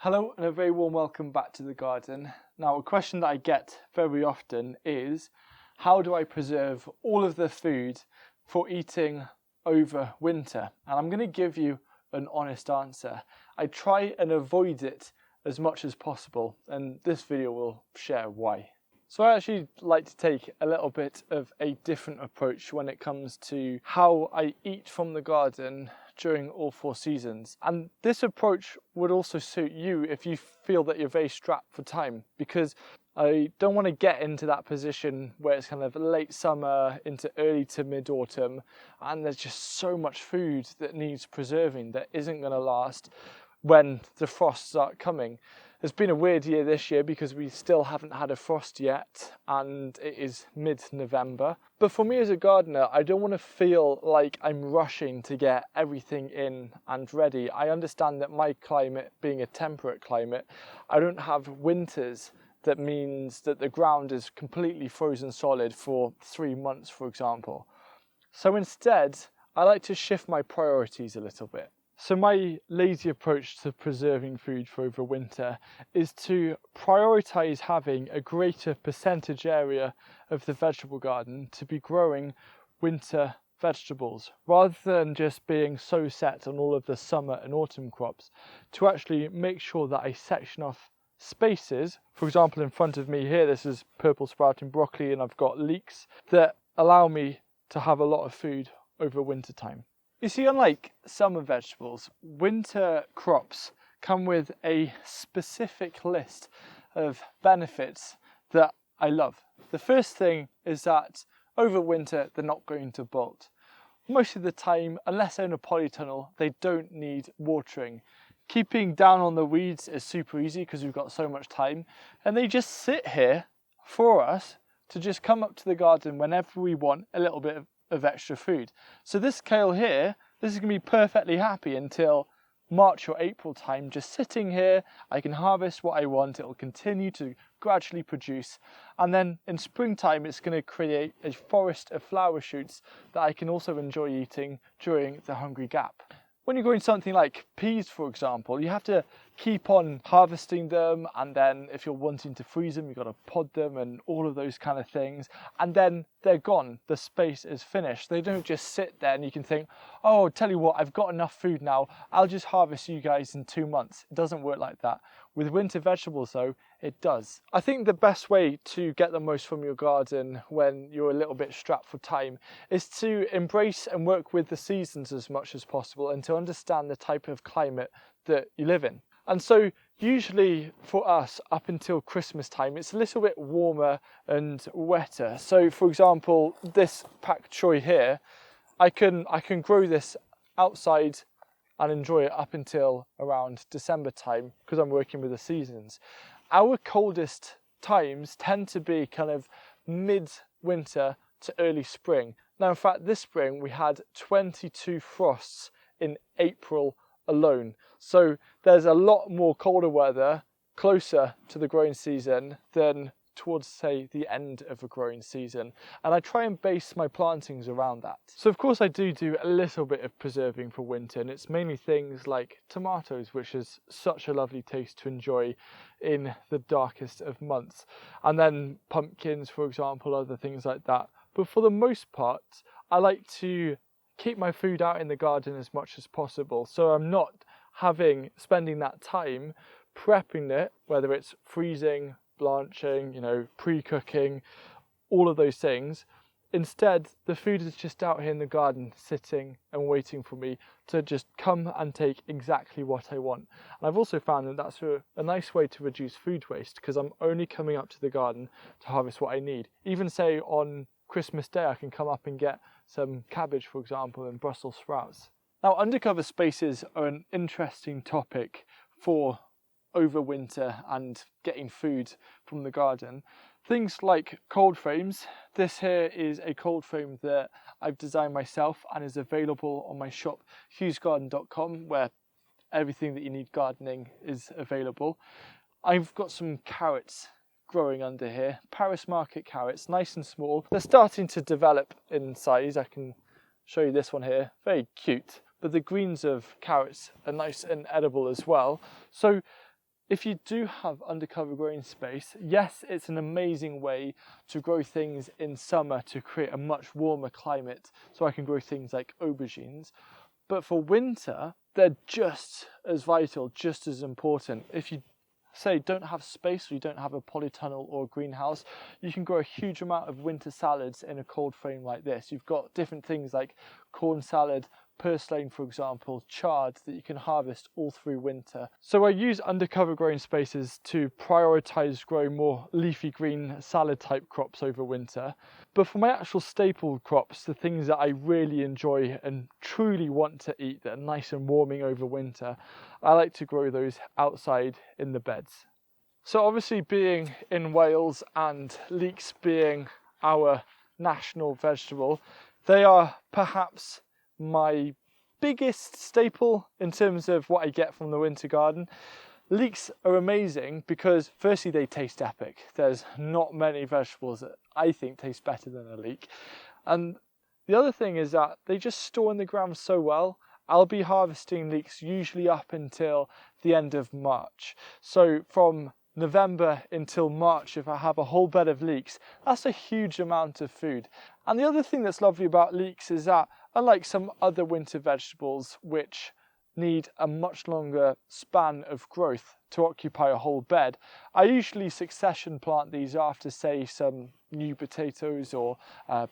Hello and a very warm welcome back to the garden. Now, a question that I get very often is, how do I preserve all of the food for eating over winter? And I'm going to give you an honest answer. I try and avoid it as much as possible, and this video will share why. So I actually like to take a little bit of a different approach when it comes to how I eat from the garden during all 4 seasons. And this approach would also suit you if you feel that you're very strapped for time, because I don't want to get into that position where it's kind of late summer into early to mid-autumn and there's just so much food that needs preserving that isn't going to last when the frosts start coming. It's been a weird year this year because we still haven't had a frost yet and it is mid-November. But for me as a gardener, I don't want to feel like I'm rushing to get everything in and ready. I understand that my climate being a temperate climate, I don't have winters that means that the ground is completely frozen solid for 3 months, for example. So instead, I like to shift my priorities a little bit. So my lazy approach to preserving food for over winter is to prioritise having a greater percentage area of the vegetable garden to be growing winter vegetables, rather than just being so set on all of the summer and autumn crops, to actually make sure that I section off spaces. For example, in front of me here, this is purple sprouting broccoli and I've got leeks that allow me to have a lot of food over winter time. You see, unlike summer vegetables, winter crops come with a specific list of benefits that I love. The first thing is that over winter, they're not going to bolt. Most of the time, unless they're in a polytunnel, they don't need watering. Keeping down on the weeds is super easy because we've got so much time, and they just sit here for us to just come up to the garden whenever we want a little bit of extra food. So this kale here, this is going to be perfectly happy until March or April time, just sitting here. I can harvest what I want, it will continue to gradually produce, and then in springtime it's going to create a forest of flower shoots that I can also enjoy eating during the hungry gap. When you're growing something like peas, for example, you have to keep on harvesting them, and then if you're wanting to freeze them, you've got to pod them and all of those kind of things, and then they're gone. The space is finished. They don't just sit there and you can think, oh, tell you what, I've got enough food now, I'll just harvest you guys in 2 months. It doesn't work like that. With winter vegetables though, it does. I think the best way to get the most from your garden when you're a little bit strapped for time is to embrace and work with the seasons as much as possible and to understand the type of climate that you live in. And so usually for us up until Christmas time, it's a little bit warmer and wetter. So for example, this pak choy here, I can grow this outside and enjoy it up until around December time because I'm working with the seasons. Our coldest times tend to be kind of mid-winter to early spring. Now, in fact, this spring we had 22 frosts in April alone. So there's a lot more colder weather closer to the growing season than towards, say, the end of a growing season, and I try and base my plantings around that. So of course I do a little bit of preserving for winter, and it's mainly things like tomatoes, which is such a lovely taste to enjoy in the darkest of months, and then pumpkins, for example, other things like that. But for the most part, I like to keep my food out in the garden as much as possible, so I'm not spending that time prepping it, whether it's freezing, blanching, pre-cooking, all of those things. Instead, the food is just out here in the garden, sitting and waiting for me to just come and take exactly what I want. And I've also found that that's a nice way to reduce food waste, because I'm only coming up to the garden to harvest what I need. Even say on Christmas Day, I can come up and get some cabbage, for example, and Brussels sprouts. Now, undercover spaces are an interesting topic for over winter and getting food from the garden. Things like cold frames. This here is a cold frame that I've designed myself and is available on my shop hughesgarden.com, where everything that you need gardening is available. I've got some carrots growing under here, Paris market carrots, nice and small. They're starting to develop in size. I can show you this one here, very cute, but the greens of carrots are nice and edible as well. So If you do have undercover growing space, yes, it's an amazing way to grow things in summer to create a much warmer climate, so I can grow things like aubergines. But for winter, they're just as vital, just as important. If you say don't have space, or you don't have a polytunnel or a greenhouse, you can grow a huge amount of winter salads in a cold frame like this. You've got different things like corn salad, purslane for example, chard, that you can harvest all through winter. So I use undercover growing spaces to prioritise growing more leafy green salad type crops over winter. But for my actual staple crops, the things that I really enjoy and truly want to eat that are nice and warming over winter, I like to grow those outside in the beds. So obviously, being in Wales and leeks being our national vegetable, they are perhaps my biggest staple in terms of what I get from the winter garden. Leeks are amazing because firstly they taste epic. There's not many vegetables that I think taste better than a leek. And the other thing is that they just store in the ground so well. I'll be harvesting leeks usually up until the end of March. So from November until March, if I have a whole bed of leeks, that's a huge amount of food. And the other thing that's lovely about leeks is that unlike some other winter vegetables which need a much longer span of growth to occupy a whole bed, I usually succession plant these after, say, some new potatoes or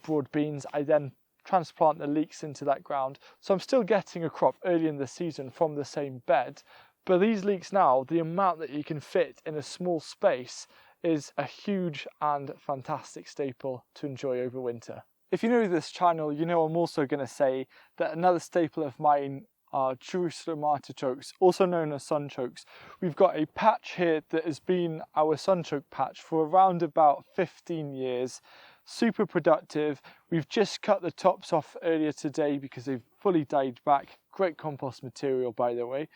broad beans. I then transplant the leeks into that ground. So I'm still getting a crop early in the season from the same bed. But these leeks now, the amount that you can fit in a small space is a huge and fantastic staple to enjoy over winter. If you know this channel, you know I'm also going to say that another staple of mine are Jerusalem artichokes, also known as sunchokes. We've got a patch here that has been our sunchoke patch for around about 15 years. Super productive. We've just cut the tops off earlier today because they've fully died back. Great compost material, by the way.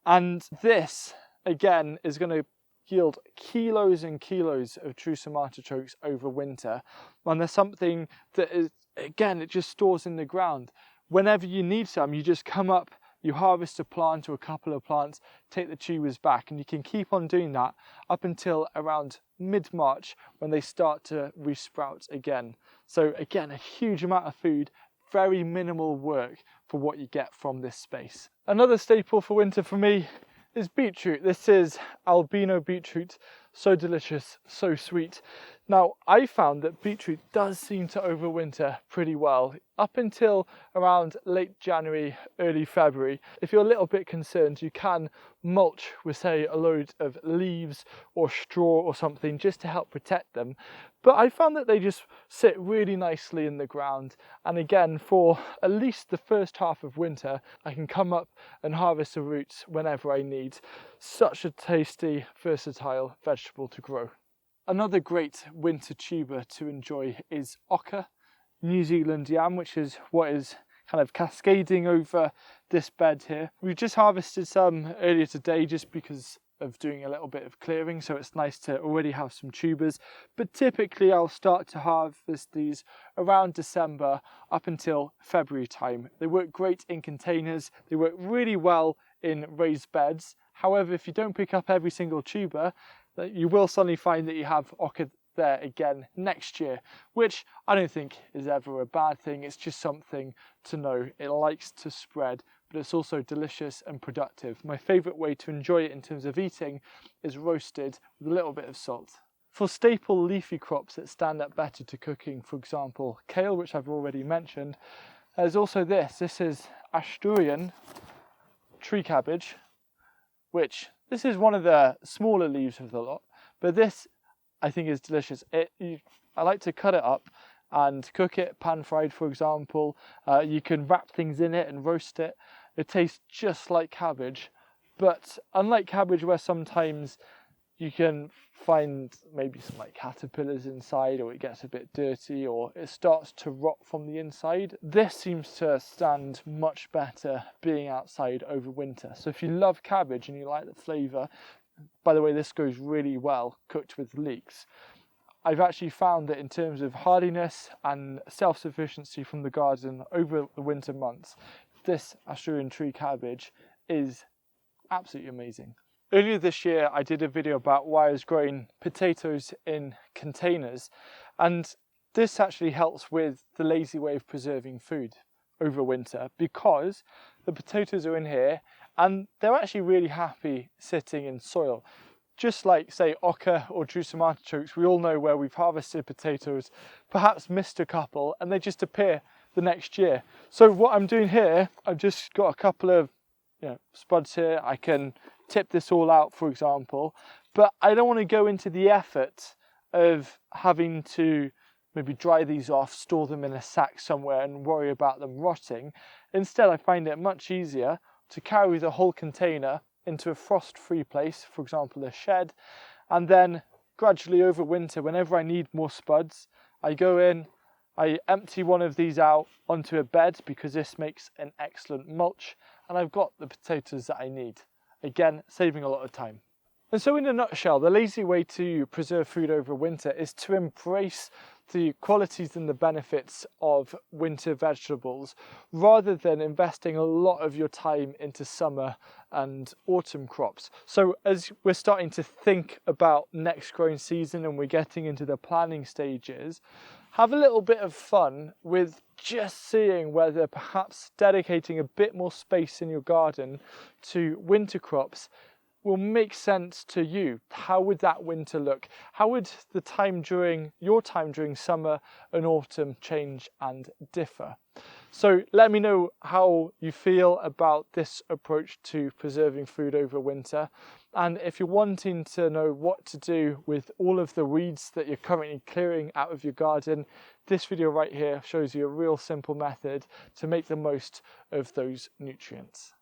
And this, again, is going to yield kilos and kilos of Jerusalem artichokes over winter. And there's something that is, again, it just stores in the ground. Whenever you need some, you just come up, you harvest a plant or a couple of plants, take the tubers back, and you can keep on doing that up until around mid-March when they start to resprout again. So again, a huge amount of food, very minimal work for what you get from this space. Another staple for winter for me is beetroot. This is albino beetroot, so delicious, so sweet. Now, I found that beetroot does seem to overwinter pretty well up until around late January, early February. If you're a little bit concerned, you can mulch with, say, a load of leaves or straw or something just to help protect them. But I found that they just sit really nicely in the ground. And again, for at least the first half of winter, I can come up and harvest the roots whenever I need. Such a tasty, versatile vegetable to grow. Another great winter tuber to enjoy is oca, New Zealand yam, which is what is kind of cascading over this bed here. We've just harvested some earlier today just because of doing a little bit of clearing, so it's nice to already have some tubers. But typically I'll start to harvest these around December up until February time. They work great in containers, they work really well in raised beds. However, if you don't pick up every single tuber, you will suddenly find that you have oca there again next year, which I don't think is ever a bad thing. It's just something to know. It likes to spread, but it's also delicious and productive. My favourite way to enjoy it in terms of eating is roasted with a little bit of salt. For staple leafy crops that stand up better to cooking, for example, kale, which I've already mentioned, there's also this. This is Asturian tree cabbage, which this is one of the smaller leaves of the lot, but this I think is delicious. I like to cut it up and cook it pan fried, for example. You can wrap things in it and roast it. It tastes just like cabbage, but unlike cabbage where sometimes you can find maybe some like caterpillars inside, or it gets a bit dirty, or it starts to rot from the inside, this seems to stand much better being outside over winter. So if you love cabbage and you like the flavour, by the way, this goes really well cooked with leeks. I've actually found that in terms of hardiness and self-sufficiency from the garden over the winter months, this Asturian tree cabbage is absolutely amazing. Earlier this year I did a video about why I was growing potatoes in containers, and this actually helps with the lazy way of preserving food over winter, because the potatoes are in here and they're actually really happy sitting in soil. Just like, say, oca or Jerusalem artichokes, we all know where we've harvested potatoes, perhaps missed a couple, and they just appear the next year. So what I'm doing here, I've just got a couple of spuds here. I can tip this all out, for example, but I don't want to go into the effort of having to maybe dry these off, store them in a sack somewhere and worry about them rotting. Instead, I find it much easier to carry the whole container into a frost-free place, for example a shed, and then gradually over winter, whenever I need more spuds, I go in, I empty one of these out onto a bed, because this makes an excellent mulch, and I've got the potatoes that I need. Again, saving a lot of time. And so in a nutshell, the lazy way to preserve food over winter is to embrace the qualities and the benefits of winter vegetables, rather than investing a lot of your time into summer and autumn crops. So as we're starting to think about next growing season and we're getting into the planning stages, have a little bit of fun with just seeing whether perhaps dedicating a bit more space in your garden to winter crops will make sense to you. How would that winter look? How would the time during your time during summer and autumn change and differ? So let me know how you feel about this approach to preserving food over winter. And if you're wanting to know what to do with all of the weeds that you're currently clearing out of your garden, this video right here shows you a real simple method to make the most of those nutrients.